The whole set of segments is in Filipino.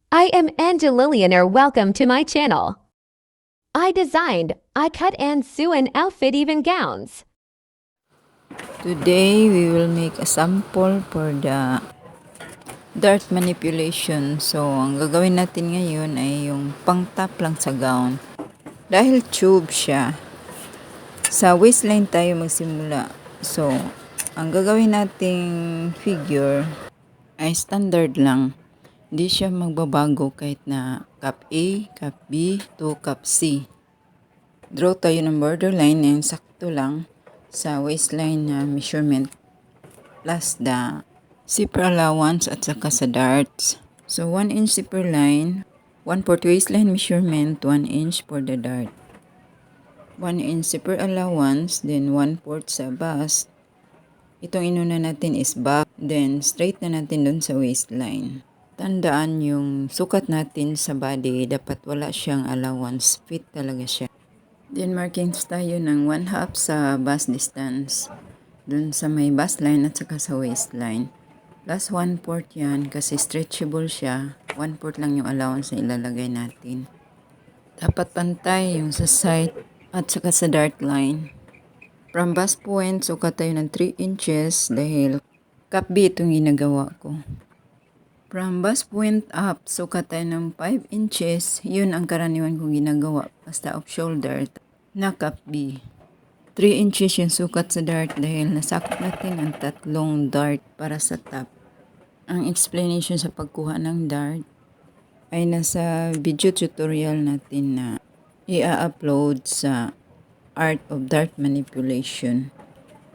I am Angelilian. Welcome to my channel. I cut and sew an outfit, even gowns. Today, we will make a sample for the dart manipulation. So, ang gagawin natin ngayon ay yung pang-top lang sa gown. Dahil tube siya, sa waistline tayo magsimula. So, ang gagawin nating figure ay standard lang. Hindi siya magbabago kahit na cup A, cup B, to cup C. Draw tayo ng borderline na sakto lang sa waistline na measurement plus the zipper allowance at saka sa darts. So 1 inch zipper line, 1/4 waistline measurement, 1 inch for the dart. 1 inch zipper allowance, then 1/4 sa bust. Itong inuna natin is back, then straight na natin dun sa waistline. Tandaan yung sukat natin sa body, dapat wala siyang allowance, fit talaga siya. Then markings tayo ng 1/2 sa bust distance, dun sa may bust line at saka sa waistline. Plus 1/4 yan kasi stretchable siya. 1/4 lang yung allowance na ilalagay natin. Dapat pantay yung sa side at saka sa dart line. From bust point, sukat tayo ng 3 inches dahil cup B itong ginagawa ko. From bust point up, sukat tayo ng 5 inches. Yun ang karaniwan kong ginagawa. Basta off shoulder na cup B. 3 inches yung sukat sa dart dahil nasakop natin ang 3 dart para sa top. Ang explanation sa pagkuha ng dart ay nasa video tutorial natin na i-upload sa Art of Dart Manipulation.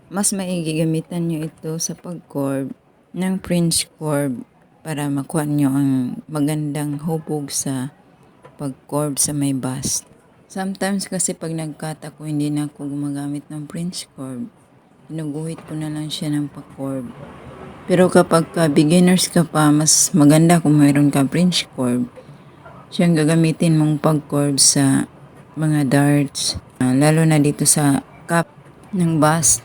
Mas maigi gamitan nyo ito sa pag-curve ng French curve para makuha nyo ang magandang hubog sa pag-curve sa may bust. Sometimes kasi pag nag-cut ako, hindi na ako gumagamit ng French curve. Ginuguhit ko na lang siya ng pa-curve. Pero kapag beginners ka pa, mas maganda kung mayroon ka French curve. Siyang gagamitin mong pag-curve sa mga darts, lalo na dito sa cup ng bust.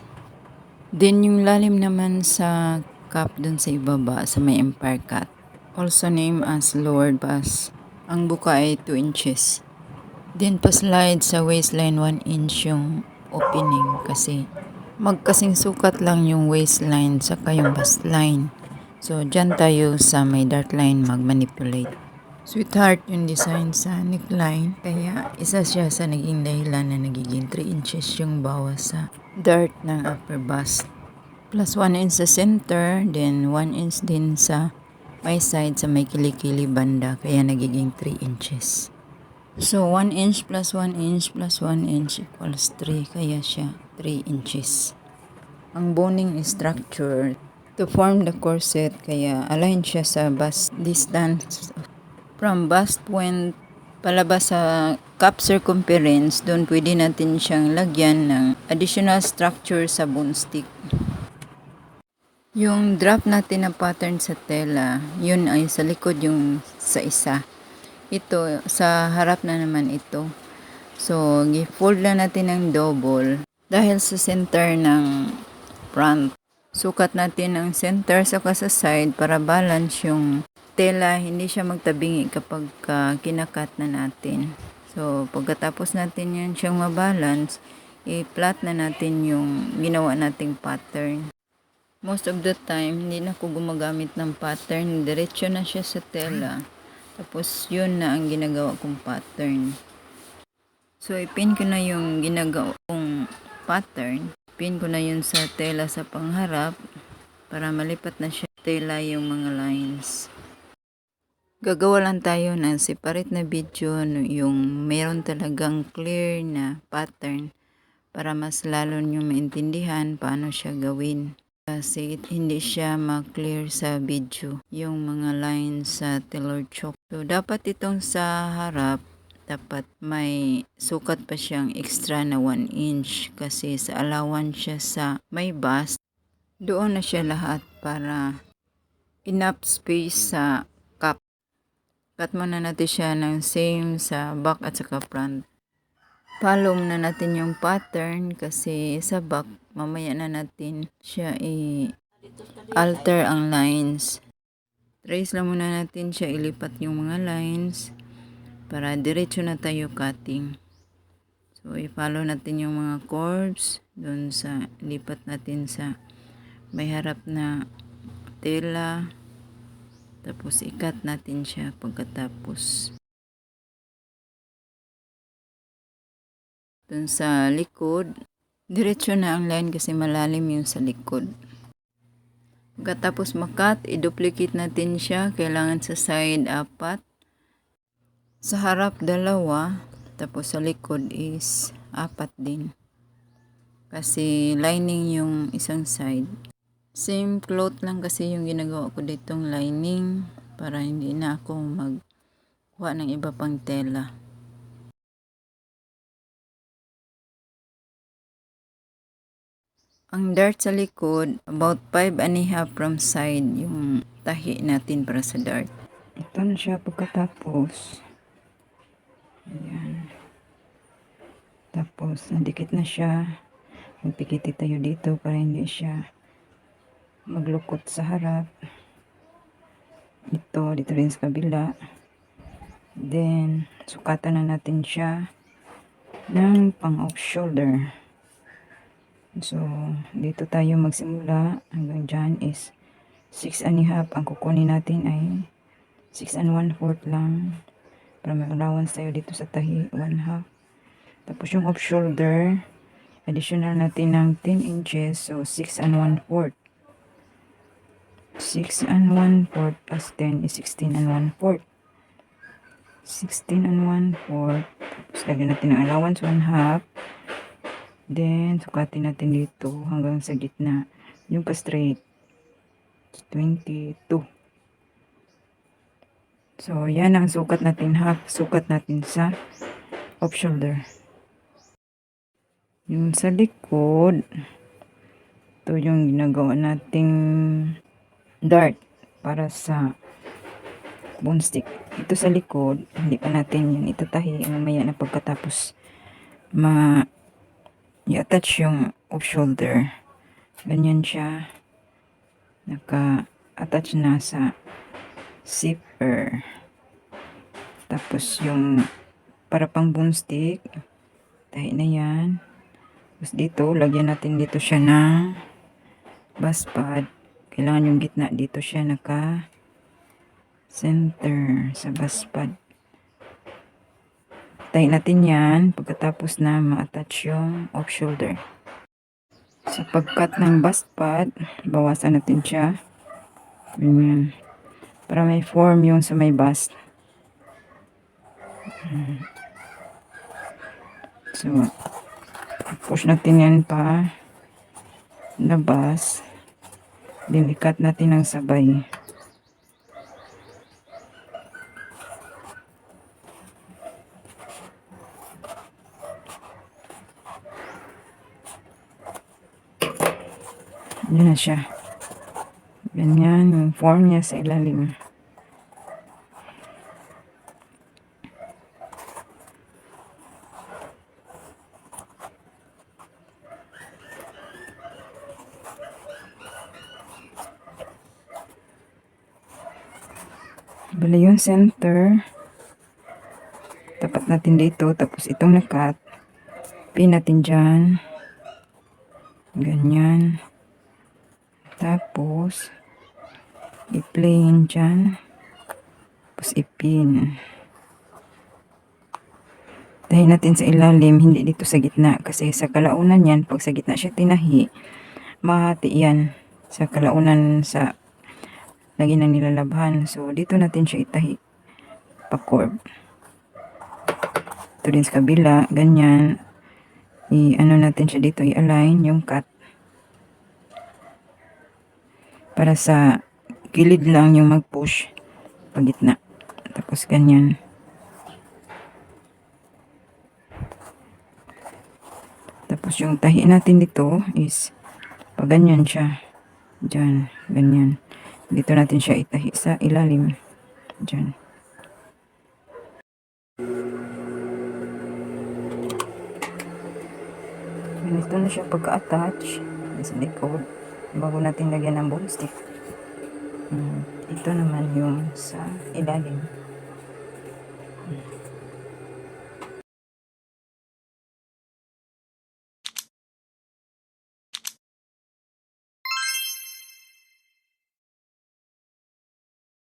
Then yung lalim naman sa cup dun sa ibaba, sa may empire cut, also named as lower bust. Ang buka ay 2 inches. Then pa-slide sa waistline 1 inch yung opening kasi magkasing sukat lang yung waistline saka yung bust line. So dyan tayo sa may dart line mag-manipulate. Sweetheart yung design sa neckline, kaya isa siya sa naging dahilan na nagiging 3 inches yung bawas sa dart ng upper bust. Plus 1 inch sa center, then 1 inch din sa may side sa may kilikili banda, kaya nagiging 3 inches. So 1 inch plus 1 inch plus 1 inch equals 3, kaya siya 3 inches. Ang boning structure to form the corset, kaya align siya sa bust distance from bust point palabas sa cup circumference. Doon pwede natin siyang lagyan ng additional structure sa bone stick. Yung drop natin na pattern sa tela, yun ay sa likod yung sa isa. Ito, sa harap na naman ito. So, i-fold lang natin ng double dahil sa center ng front. Sukat natin ang center saka sa side para balance yung tela, hindi siya magtabingi kapag kinakat na natin. So, pagkatapos natin yan siyang mabalance, i-plot na natin yung ginawa nating pattern. Most of the time, hindi na ako gumagamit ng pattern. Diretso na siya sa tela. Tapos, yun na ang ginagawa kong pattern. So, ipin ko na yung ginagawa kong pattern. Ipin ko na yun sa tela sa pangharap para malipat na siya tela yung mga lines. Gagawa lang tayo ng separate na video yung meron talagang clear na pattern para mas lalo nyo maintindihan paano siya gawin. Kasi hindi siya ma-clear sa video yung mga lines sa tailor chalk. So, dapat itong sa harap, dapat may sukat pa siyang extra na 1 inch kasi sa allowance siya sa may bust. Doon na siya lahat para enough space sa cup. Cut muna natin siya ng same sa back at saka front. Follow na natin yung pattern kasi sa back, mamaya na natin siya i-alter ang lines. Trace lang muna natin siya, ilipat yung mga lines para diretso na tayo cutting. So, i-follow natin yung mga curves doon sa lipat natin sa may harap na tela. Tapos, i-cut natin siya pagkatapos. Doon sa likod, diretso na ang line kasi malalim yung sa likod. Pagkatapos makat, i-duplicate natin siya. Kailangan sa side 4. Sa harap 2. Tapos sa likod is 4 din. Kasi lining yung isang side. Same cloth lang kasi yung ginagawa ko ditong lining. Para hindi na ako magkuha ng iba pang tela. Ang dart sa likod, about 5.5 from side yung tahi natin para sa dart. Ito na siya pagkatapos. Ayan. Tapos, nadikit na siya. Magpikiti tayo dito para hindi siya maglukot sa harap. Ito, dito rin sa kabila. Then, sukatan na natin siya ng pang-off shoulder. So, dito tayo magsimula. Hanggang dyan is 6.5. Ang kukunin natin ay 6 1/4 lang. Para may allowance tayo dito sa tahi, 1/2. Tapos yung off shoulder, additional natin ng 10 inches. So, 6 1/4. 6 1/4 plus 10 is 16 1/4. 16 1/4. Tapos lagyan natin ng allowance 1/2. Then, sukatin natin dito hanggang sa gitna. Yung pa-straight, 22. So, yan ang sukat natin, half sukat natin sa off shoulder. Yung sa likod, ito yung ginagawa nating dart para sa bone stick. Ito sa likod, hindi pa natin yun itatahi. Mamaya na pagkatapos i-attach yung off shoulder. Ganyan siya. Naka-attach na sa zipper. Tapos yung para pang bone stick, tahi na yan. Tapos dito, lagyan natin dito siya ng bus pad. Kailangan yung gitna dito siya naka-center sa bus pad. Tahi natin yan pagkatapos na ma-attach yung off shoulder. Sa pagkat ng bust pad, bawasan natin siya. Ganyan. Para may form yung sa may bust. So, push natin yan pa labas. Then, i-cut natin ng sabay. Yan na siya. Ganyan yung form niya sa ilalim. Bali yung center. Tapat natin dito. Tapos itong nakat. Pin natin dyan. Ganyan. Tapos, i-plain dyan. Tapos, i-pin. Tahin natin sa ilalim, hindi dito sa gitna. Kasi sa kalaunan yan, pag sa gitna siya tinahi, mahati yan. Sa kalaunan sa lagi nang nilalabhan. So, dito natin siya itahi. Pa-curve. Ito din sa kabila, ganyan. I-ano natin siya dito, i-align yung cut. Para sa gilid lang yung mag-push pag gitna. Tapos ganyan. Tapos yung tahi natin dito is pag ganyan siya. Diyan, ganyan. Dito natin siya itahi sa ilalim. Diyan. Ganito na siya pagka-attach sa likod. Bago natin lagyan ng bone stick. Ito naman yung sa ilalim.